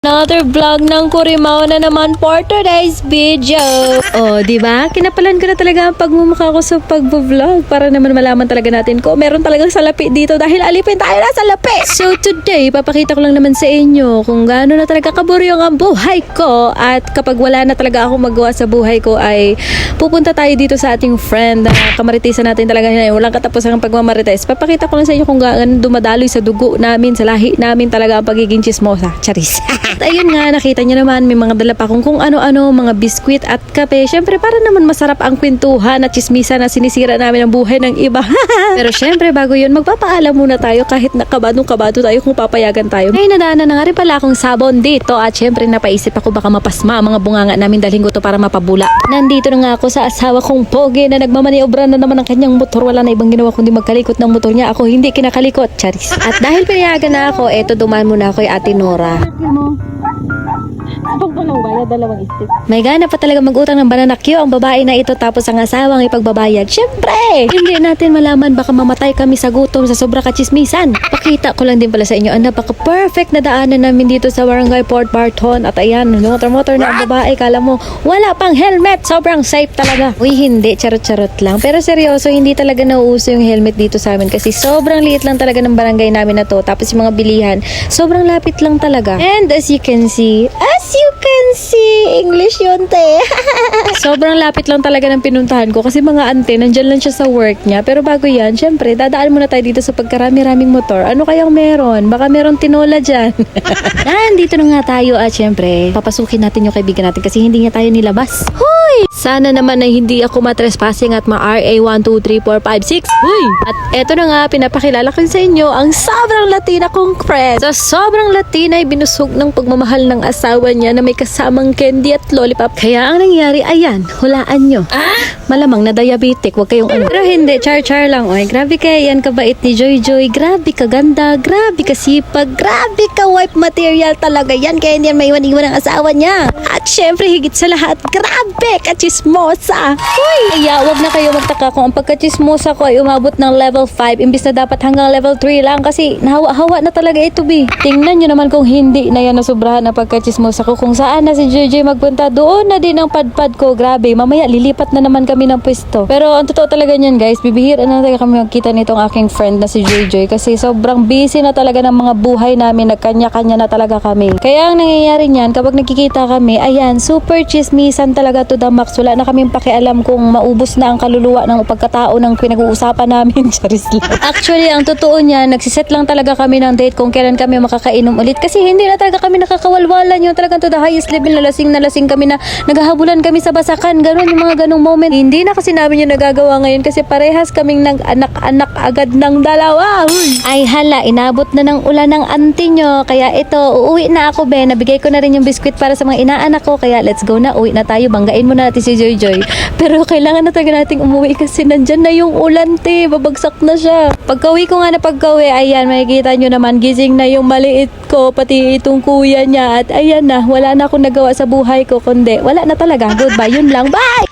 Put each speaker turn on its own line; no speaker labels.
Another vlog ng Kurimaw na naman for today's video. Oh, di ba? Kinapalan ko na talaga ang pagmumukha ko sa pagbo-vlog para naman malaman talaga natin ko meron talagang salapi dito dahil alipin tayo na salapi. So today, papakita ko lang naman sa inyo kung gaano na talaga kaburyong ang buhay ko at kapag wala na talaga ako magawa sa buhay ko ay pupunta tayo dito sa ating friend na kamaritisan natin talaga na walang katapusan ang pagmamarites. Papakita ko lang sa inyo kung gaano dumadaloy sa dugo namin, sa lahi namin talaga ang pagiging chismosa. Charis. At ayun nga, nakita nyo naman, may mga dala pa akong kung ano-ano, mga biskwit at kape. Syempre, para naman masarap ang kwentuhan at chismisa na sinisira namin ang buhay ng iba. Pero syempre, bago yun, magpapaalam muna tayo kahit nakabadong-kabado tayo kung papayagan tayo. Ngayon, nadaanan na nga rin pala akong sabon dito at syempre, napaisip ako baka mapasma ang mga bunganga namin dalhin ko to para mapabula. Nandito na nga ako sa asawa kong pogi na nagmamaniobra na naman ang kanyang motor. Wala na ibang ginawa kundi magkalikot ng motor niya. Ako hindi kinakalikot, charis. At dahil pinayagan na ako, eto dumaan muna ako kay Ate Nora. May gana pa talaga mag-utang ng banana Q ang babae na ito tapos ang asawang ipagbabayad. Syempre, hindi natin malaman baka mamatay kami sa gutom sa sobra kachismisan. Pakita ko lang din pala sa inyo ang napaka-perfect na daanan namin dito sa Barangay Port Barton. At ayan, motor na ang babae. Kala mo, wala pang helmet. Sobrang safe talaga. Uy, hindi. Charot-charot lang. Pero seryoso, hindi talaga nauuso yung helmet dito sa amin kasi sobrang liit lang talaga ng barangay namin na to. Tapos yung mga bilihan, sobrang lapit lang talaga. And as you can see, English yun, te. Sobrang lapit lang talaga ng pinuntahan ko kasi mga ante, nandyan lang siya sa work niya. Pero bago yan, syempre, dadaan muna tayo dito sa pagkarami-raming motor. Ano kayang meron? Baka meron tinola dyan. Nandito na nga tayo at syempre, papasukin natin yung kaibigan natin kasi hindi niya tayo nilabas. Hoy! Sana naman na hindi ako matrespassing at ma-RA 1, 2, 3, 4, 5, 6. Hoy! At eto na nga, pinapakilala ko sa inyo ang sobrang Latina kong friend. Sa sobrang Latina ay binusog ng pagmamahal ng asawa niya na may kasamang candy at lollipop. Kaya ang nangyari, ayan, hulaan nyo. Malamang na diabetic, wag kayong ano. Pero hindi, char-char lang. Oy, grabe kaya yan kabait ni Joy Joy. Grabe ka ganda, grabe ka sipag, grabe ka wife material talaga yan. Kaya hindi yan maiwan-iwan ang asawa niya. At syempre, higit sa lahat, grabe ka chismosa. Uy, kaya wag na kayo magtaka kung ang pagka-chismosa ko ay umabot ng level 5 imbis na dapat hanggang level 3 lang kasi nahawa-hawa na talaga ito, bi. Tingnan nyo naman kung hindi na yan nasubrahan ang pagka-chismosa ko. Kung saan na si Joy Joy magpunta, doon na din ang padpad ko. Grabe, mamaya lilipat na naman kami ng pwesto. Pero ang totoo talaga niyan, guys, bibihira na talaga kami magkita nitong aking friend na si Joy Joy kasi sobrang busy na talaga ng mga buhay namin, nagkanya-kanya na talaga kami. Kaya ang nangyayari niyan, kapag nagkikita kami, ayan, super chismisan talaga to the max. Wala na kaming pakialam kung maubos na ang kaluluwa ng pagkatao ng pinag-uusapan namin. Charis lang. Actually, ang totoo niyan, nagsiset lang talaga kami ng date kung kailan kami makakainom ulit kasi hindi na talaga kami nakakawalwalan yung talagang to the highest level na lasing kami na naghahabulan kami sa basakan. Ganon, yung mga ganong moment. Hindi na kasi namin yung nagagawa ngayon kasi parehas kaming nag-anak-anak agad ng dalawa. Ay hala, inabot na ng ulan ng auntie nyo. Kaya ito, uuwi na ako, be. Nabigay ko na rin yung biskwit para sa mga inaanak ko. Kaya let's go na, uwi na tayo. Banggain mo na natin si Joy Joy. Pero kailangan na talaga nating umuwi kasi nandyan na yung ulan, te. Babagsak na siya. Pagkawi ko nga na pagkawi, ayan, makikita nyo naman, gising na yung maliit ko, pati itong kuya niya. At ayan na, wala na akong nagawa sa buhay ko, kundi wala na talaga. Goodbye, yun lang. Bye!